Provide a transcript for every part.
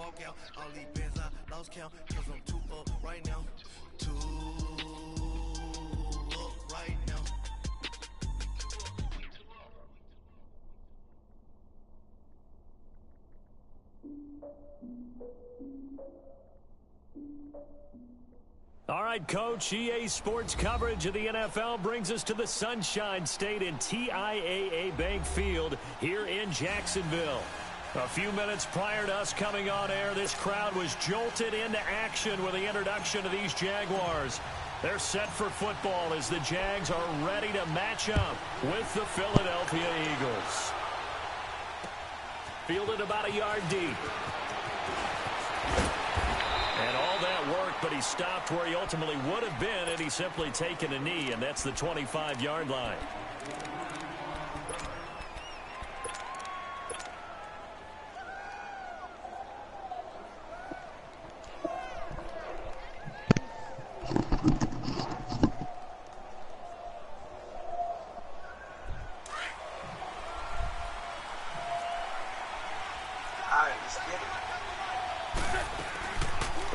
walk out. All these bands I lost count, cause I'm too up right now. Too up right now. All right, Coach, EA Sports coverage of the NFL brings us to the Sunshine State in TIAA Bank Field here in Jacksonville. A few minutes prior to us coming on air, this crowd was jolted into action with the introduction of these Jaguars. They're set for football as the Jags are ready to match up with the Philadelphia Eagles. Fielded about a yard deep. And all that work, but he stopped where he ultimately would have been, and he's simply taken a knee, and that's the 25-yard line.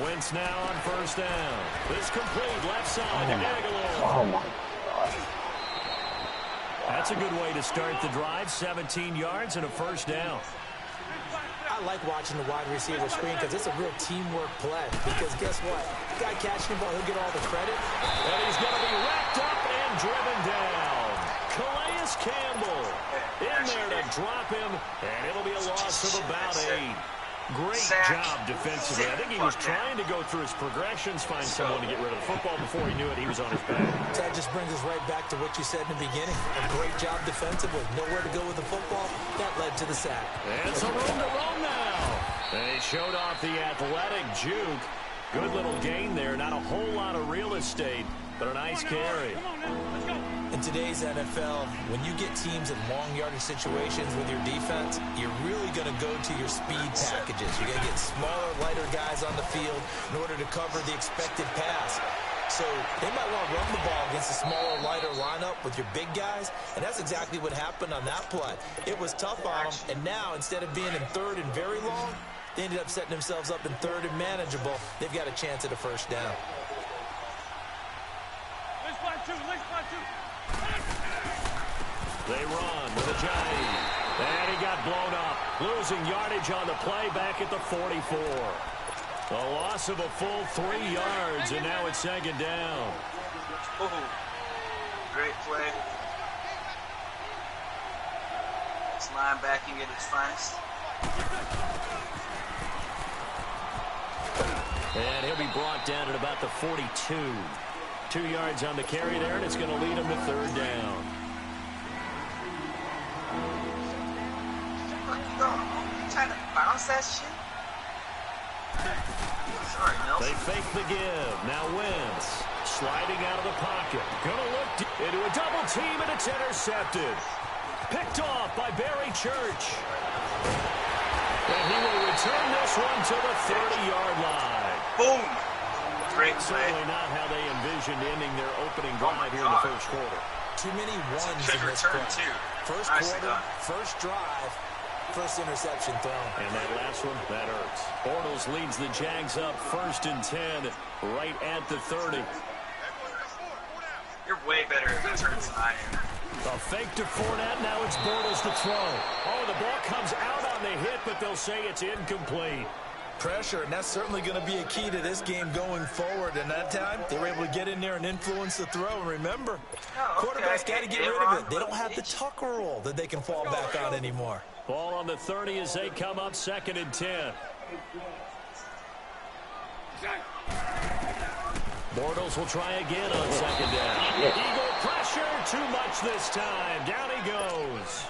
Wentz now on first down. This complete left side to Aguilar. Oh my God. That's a good way to start the drive. 17 yards and a first down. I like watching the wide receiver screen because it's a real teamwork play. Because guess what? The guy catching the ball, he'll get all the credit. And he's going to be wrapped up and driven down. Calais Campbell in there to drop him, and it'll be a loss of about 8. Great job defensively. I think he was trying to go through his progressions, find someone to get rid of the football. Before he knew it, he was on his back. That just brings us right back to what you said in the beginning. A great job defensively. Nowhere to go with the football. That led to the sack. And some room to roam now. They showed off the athletic juke. Good little gain there. Not a whole lot of real estate, but a nice carry. In today's NFL, when you get teams in long yardage situations with your defense, you're really going to go to your speed packages. You're going to get smaller, lighter guys on the field in order to cover the expected pass. So they might want to run the ball against a smaller, lighter lineup with your big guys, and that's exactly what happened on that play. It was tough on them, and now instead of being in third and very long, they ended up setting themselves up in third and manageable. They've got a chance at a first down. They run with a jive, and he got blown up. Losing yardage on the play back at the 44. A loss of a full 3 yards, and now it's second down. Ooh, great play. It's linebacking at its finest. And he'll be brought down at about the 42. 2 yards on the carry there, and it's going to lead him to third down. You trying to bounce that shit? Sorry, Nelson. They fake the give. Now Wentz sliding out of the pocket. Gonna look into a double team, and it's intercepted. Picked off by Barry Church. And he will return this one to the 30-yard line. Boom. Great play. Certainly not how they envisioned ending their opening drive here in the first quarter. Too many ones in this play. First quarter, first drive, first interception thrown. And that last one, that hurts. Bortles leads the Jags up 1st and 10 right at the 30. You're way better at returns than I am. A fake to Fournette. Now it's Bortles to throw. Oh, the ball comes out on the hit, but they'll say it's incomplete. Pressure, and that's certainly going to be a key to this game going forward. And that time, they were able to get in there and influence the throw. And remember, quarterbacks got to get rid of it. They don't have the Tucker roll that they can fall back on anymore. Ball on the 30 as they come up 2nd and 10. Bortles will try again on 2nd down. Eagle pressure, too much this time. Down he goes.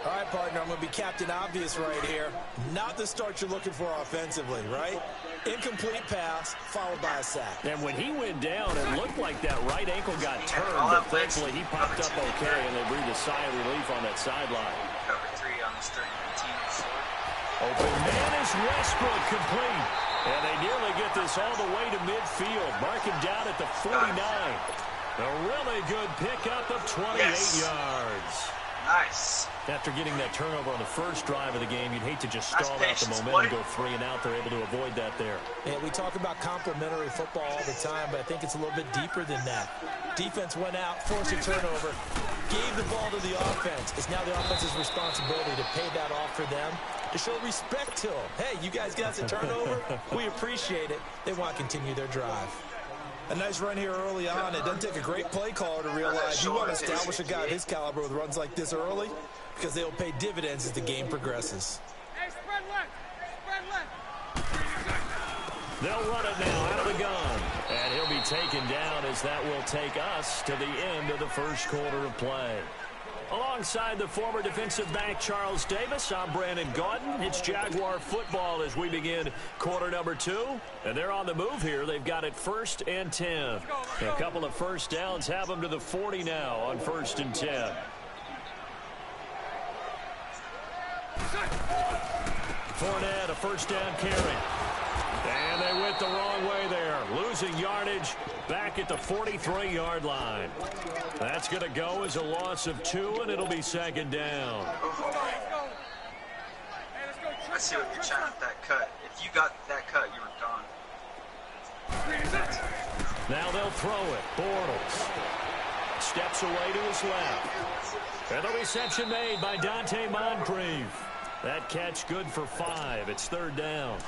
All right, partner, I'm going to be Captain Obvious right here. Not the start you're looking for offensively, right? Incomplete pass, followed by a sack. And when he went down, it looked like that right ankle got turned, but thankfully he popped up okay, and they breathed a sigh of relief on that sideline. Cover 3 on the starting team. Open man is Westbrook, complete. And they nearly get this all the way to midfield. Mark him down at the 49. A really good pickup of 28 yards. Nice. Nice. After getting that turnover on the first drive of the game, you'd hate to just stall out the momentum, go 3 and out. They're able to avoid that there. Yeah, we talk about complementary football all the time, but I think it's a little bit deeper than that. Defense went out, forced a turnover, gave the ball to the offense. It's now the offense's responsibility to pay that off for them, to show respect to them. Hey, you guys got us a turnover. We appreciate it. They want to continue their drive. A nice run here early on. It doesn't take a great play caller to realize you want to establish a guy of his caliber with runs like this early, because they'll pay dividends as the game progresses. Hey, spread left. Spread left. They'll run it now out of the gun. And he'll be taken down as that will take us to the end of the first quarter of play. Alongside the former defensive back Charles Davis, I'm Brandon Gaudin. It's Jaguar football as we begin quarter number 2. And they're on the move here. They've got it 1st and 10. A couple of first downs have them to the 40 now on 1st and 10. Fournette, a first down carry. And they went the wrong way there. Losing yardage back at the 43-yard line. That's going to go as a loss of 2, and it'll be 2nd down. I see what you're trying with that cut. If you got that cut, you were gone. Now they'll throw it. Bortles steps away to his left. And the reception made by Dante Moncrief. That catch good for 5. It's 3rd down.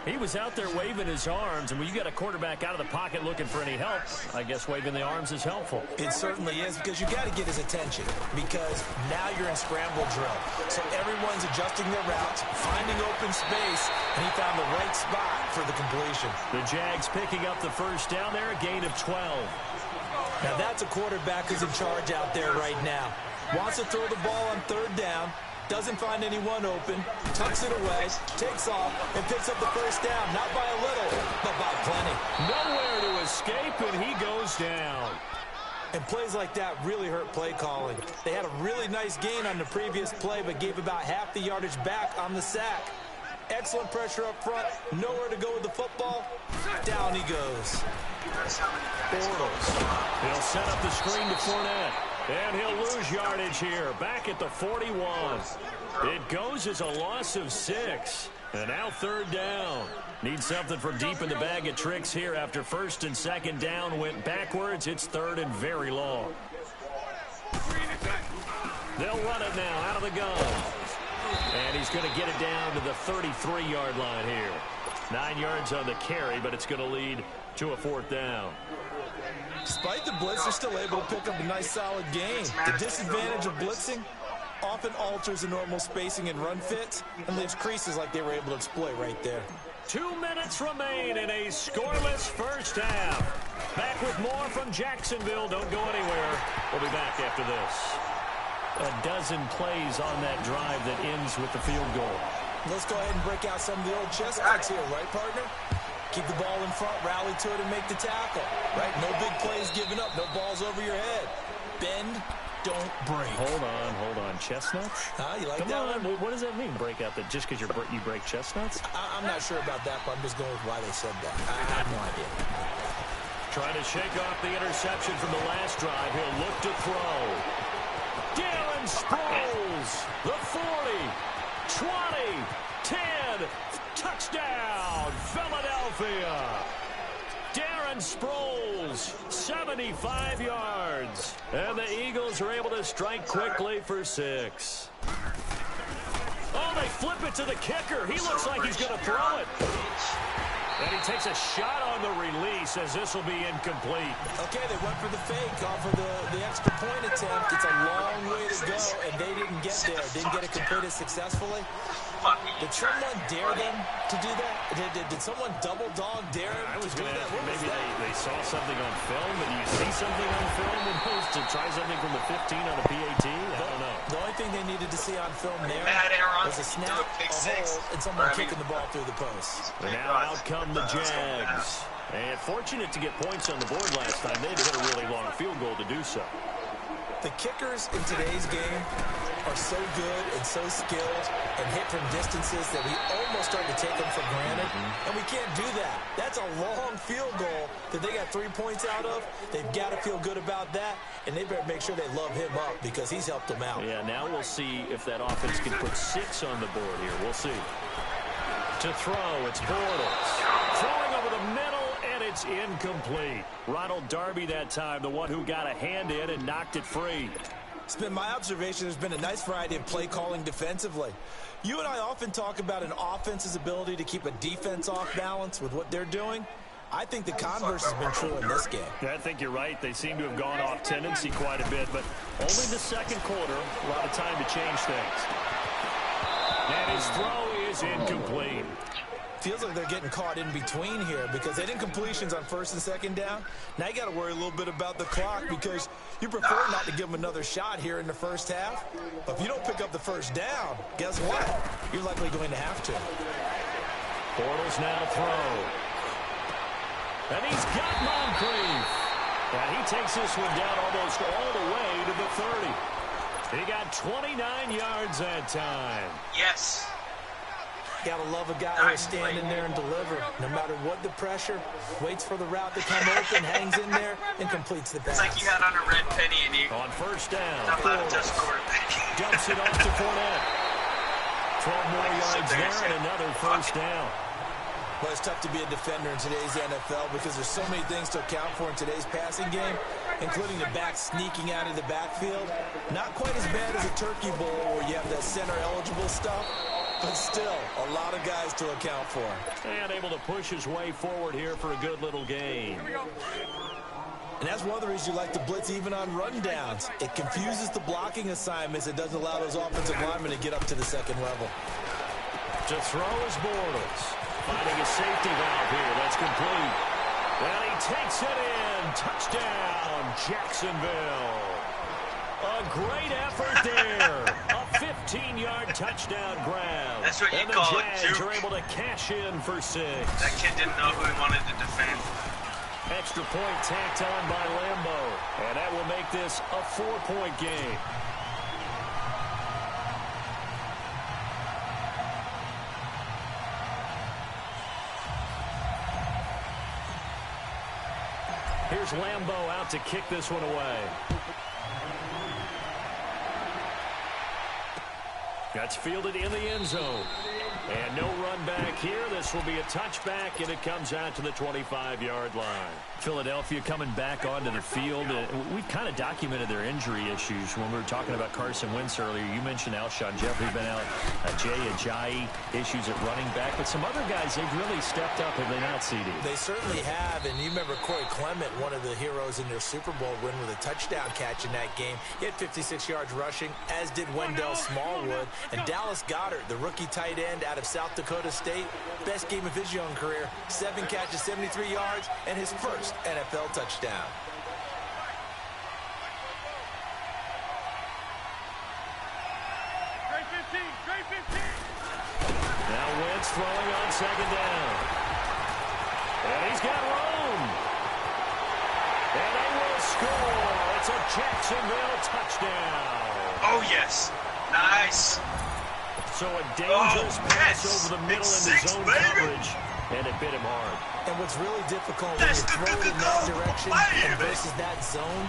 He was out there waving his arms, and when you got a quarterback out of the pocket looking for any help, I guess waving the arms is helpful. It certainly is, because you got to get his attention, because now you're in scramble drill. So everyone's adjusting their routes, finding open space, and he found the right spot for the completion. The Jags picking up the first down there, a gain of 12. Now that's a quarterback who's in charge out there right now. Wants to throw the ball on 3rd down, doesn't find anyone open, tucks it away, takes off, and picks up the first down. Not by a little, but by plenty. Nowhere to escape, and he goes down. And plays like that really hurt play calling. They had a really nice gain on the previous play, but gave about half the yardage back on the sack. Excellent pressure up front, nowhere to go with the football. Down he goes. Bortles. He'll set up the screen to Fournette. And he'll lose yardage here, back at the 41. It goes as a loss of 6. And now 3rd down. Need something from deep in the bag of tricks here after 1st and 2nd down went backwards. It's 3rd and very long. They'll run it now out of the gun. And he's going to get it down to the 33-yard line here. 9 yards on the carry, but it's going to lead to a 4th down. Despite the blitz, they're still able to pick up a nice solid gain. The disadvantage of blitzing often alters the normal spacing and run fits and leaves creases like they were able to exploit right there. 2 minutes remain in a scoreless first half. Back with more from Jacksonville. Don't go anywhere. We'll be back after this. A dozen plays on that drive that ends with the field goal. Let's go ahead and break out some of the old chestnuts here, right, partner? Keep the ball in front, rally to it, and make the tackle. Right? No big plays given up. No balls over your head. Bend, don't break. Hold on. Chestnuts? You like Come that on. one? What does that mean, break out? That just because you break chestnuts? I'm not sure about that, but I'm just going with why they said that. I have no idea. Trying to shake off the interception from the last drive. He'll look to throw. Darren Sproles, the 40, 20, 10, touchdown, Philadelphia. Darren Sproles, 75 yards. And the Eagles are able to strike quickly for 6. Oh, they flip it to the kicker. He looks like he's going to throw it. And he takes a shot on the release as this will be incomplete. Okay, they went for the fake off of the extra point attempt. It's a long way to go, and they didn't get there. Didn't get it completed successfully. Did someone dare them to do that? Did someone double dog dare them I was to do going to that? ask you, What was maybe that? they saw something on film, and you see something on film and to try something from the 15 on a PAT? I don't know. The only thing they needed to see on film there Mad Aaron was a snap, threw a a pick six. hole, and someone kicking the ball through the post. And now out come the Jags. And fortunate to get points on the board last time. They had to hit a really long field goal to do so. The kickers in today's game are so good and so skilled and hit from distances that we almost start to take them for granted, and we can't do that. That's a long field goal that they got 3 points out of. They've got to feel good about that, and they better make sure they love him up because he's helped them out. Yeah, now we'll see if that offense can put 6 on the board here. We'll see. To throw, it's Bortles. Throwing over the middle, and it's incomplete. Ronald Darby that time, the one who got a hand in and knocked it free. It's been my observation there's been a nice variety of play calling defensively. You and I often talk about an offense's ability to keep a defense off balance with what they're doing. I think the converse has been true in this game. Yeah, I think you're right. They seem to have gone off tendency quite a bit, but only the second quarter, a lot of time to change things. And his throw is incomplete. Feels like they're getting caught in between here because they didn't completions on first and second down. Now you got to worry a little bit about the clock because you prefer not to give them another shot here in the first half. But if you don't pick up the first down, guess what? You're likely going to have to. Bortles now to throw. And he's got Moncrief. And he takes this one down almost all the way to the 30. He got 29 yards that time. Yes. Gotta love a guy who'll stand in there and deliver. No matter what the pressure, waits for the route to come open, hangs in there, and completes the pass. It's like you had on a red penny and you On first down, not allowed to touch the quarterback. dumps it off to Fournette. 12 more yards there and another first down. Well, it's tough to be a defender in today's NFL because there's so many things to account for in today's passing game, including the back sneaking out of the backfield. Not quite as bad as a turkey bowl where you have that center-eligible stuff, but still a lot of guys to account for. And able to push his way forward here for a good little gain. And that's one of the reasons you like to blitz even on rundowns. It confuses the blocking assignments. It doesn't allow those offensive linemen to get up to the second level. To throw is Bortles. Finding a safety valve here. That's complete. And he takes it in. Touchdown, Jacksonville. A great effort there. A 15-yard touchdown grab. That's what you and call the a Jags juke. are able to cash in for 6. That kid didn't know who he wanted to defend. Extra point tacked on by Lambo. And that will make this a 4-point game. Here's Lambo out to kick this one away. That's fielded in the end zone. And no run back here. This will be a touchback, and it comes out to the 25-yard line. Philadelphia coming back onto the field. We've kind of documented their injury issues when we were talking about Carson Wentz earlier. You mentioned Alshon Jeffrey been out. Jay Ajayi, issues at running back. But some other guys, they've really stepped up, have they not, CD? They certainly have, and you remember Corey Clement, one of the heroes in their Super Bowl win with a touchdown catch in that game. He had 56 yards rushing, as did Wendell Smallwood. And Dallas Goedert, the rookie tight end out of South Dakota State, best game of his young career, 7 catches, 73 yards, and his first NFL touchdown. Trey 15. Now Wentz throwing on second down. And he's got room. And they will score. It's a Jacksonville touchdown. Oh, yes. Nice. So a dangerous pass yes. over the middle Big into 6, zone baby. coverage. And it bit him hard. And what's really difficult when you throw it in that direction and versus that zone,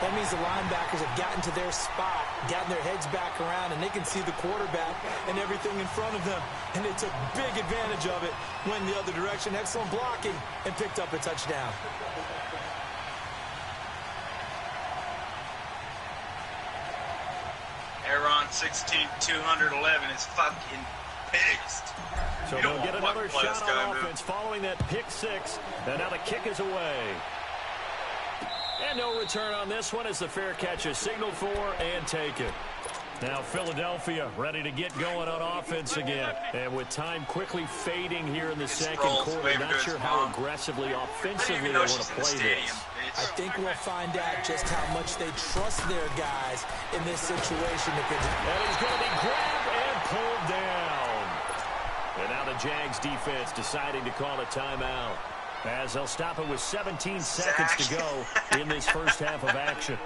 that means the linebackers have gotten to their spot, gotten their heads back around, and they can see the quarterback and everything in front of them. And they took big advantage of it, went the other direction, excellent blocking, and picked up a touchdown. Aaron 16-211 is fucking pissed. So You they'll don't get want another to play shot this guy, on man. offense following that pick 6. And now the kick is away. And no return on this one as the fair catch is signaled for and taken. Now Philadelphia ready to get going on offense again. And with time quickly fading here in the second quarter, not sure how aggressively, offensively they want to play this. I think we'll find out just how much they trust their guys in this situation. And he's going to be grabbed and pulled down. And now the Jags defense deciding to call a timeout, as they'll stop it with 17 seconds to go in this first half of action.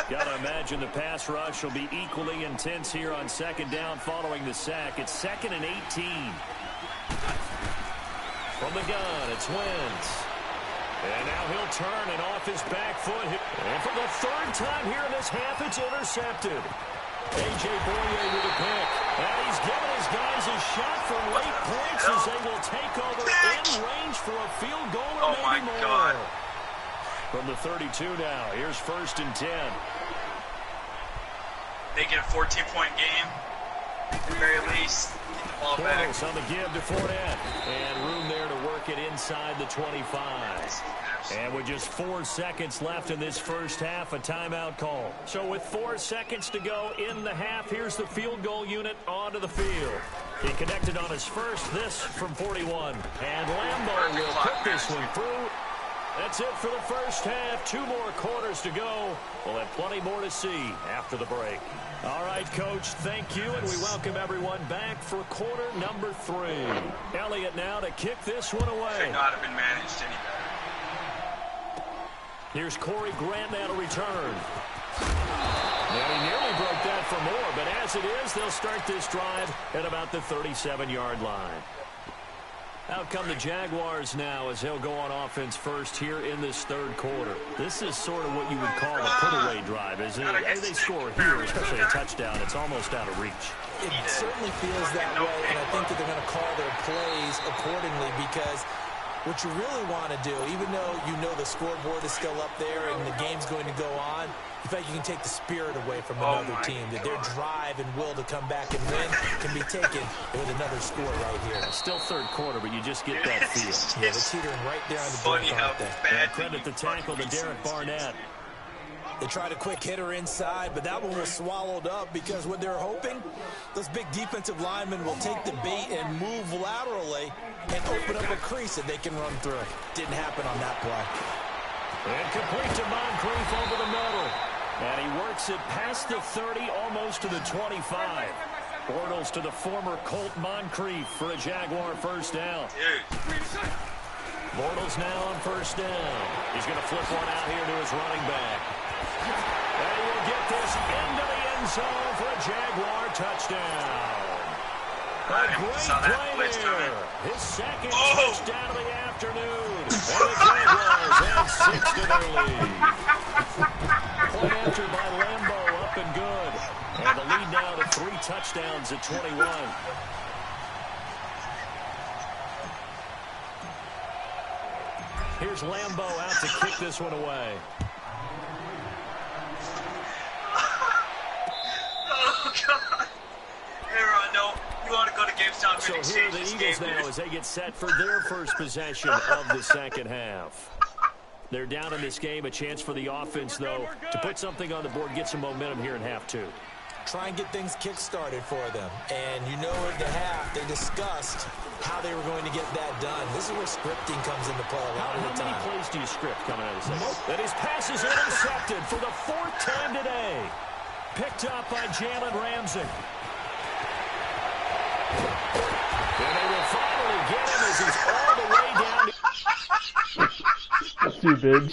Gotta imagine the pass rush will be equally intense here on second down following the sack. It's 2nd and 18. From the gun, it's Wentz. And now he'll turn and off his back foot. And for the 3rd time here in this half, it's intercepted. A.J. Boye with a pick. And he's giving his guys a shot for late points as they will take over in range for a field goal or maybe more. God. From the 32 now, here's 1st and 10. They get a 14-point game, at the very least. Get the ball back. On the give to Fournette. And room there to work it inside the 25. And with just 4 seconds left in this first half, a timeout call. So with 4 seconds to go in the half, here's the field goal unit onto the field. He connected on his first, this from 41. And Lambeau will put this one through. That's it for the first half. 2 more quarters to go. We'll have plenty more to see after the break. All right, Coach, thank you, and we welcome everyone back for quarter number 3. Elliott now to kick this one away. Could not have been managed any better. Here's Corey Grant now to return. And he nearly broke that for more, but as it is, they'll start this drive at about the 37-yard line. Out come the Jaguars now as they'll go on offense first here in this 3rd quarter. This is sort of what you would call a put-away drive, isn't it? As they score here, especially a touchdown, it's almost out of reach. It certainly feels that way, and I think that they're going to call their plays accordingly because what you really want to do, even though you know the scoreboard is still up there and the game's going to go on, in fact, you can take the spirit away from another team, that their drive and will to come back and win can be taken with another score right here. Still 3rd quarter, but you just get that feel. Yeah, they're teetering right there on the funny how bad. Credit the tackle to Derek Barnett. They tried a quick hitter inside, but that one was swallowed up because what they're hoping, those big defensive linemen will take the bait and move laterally and open up a crease that they can run through. Didn't happen on that play. And complete to Moncrief over the middle. And he works it past the 30, almost to the 25. Bortles to the former Colt Moncrief for a Jaguar first down. Bortles now on first down. He's going to flip one out here to his running back. And he will get this into the end zone for a Jaguar touchdown. A great play there. His 2nd touchdown of the afternoon. And the Jaguars have 6 to their lead. Point after by Lambeau, up and good. And the lead now to 3 touchdowns at 21. Here's Lambeau out to kick this one away. Oh, God. Aaron, no. You want to go to GameStop. So here are the Eagles now as they get set for their first possession of the second half. They're down in this game. A chance for the offense, though, to put something on the board, get some momentum here in half 2. Try and get things kick-started for them. And you know at the half, they discussed how they were going to get that done. This is where scripting comes into play a lot of the time. How many plays do you script coming out of the second? And his pass is intercepted for the 4th time today. Picked up by Jalen Ramsey. And they will finally get him as he's all the way down. That's too big.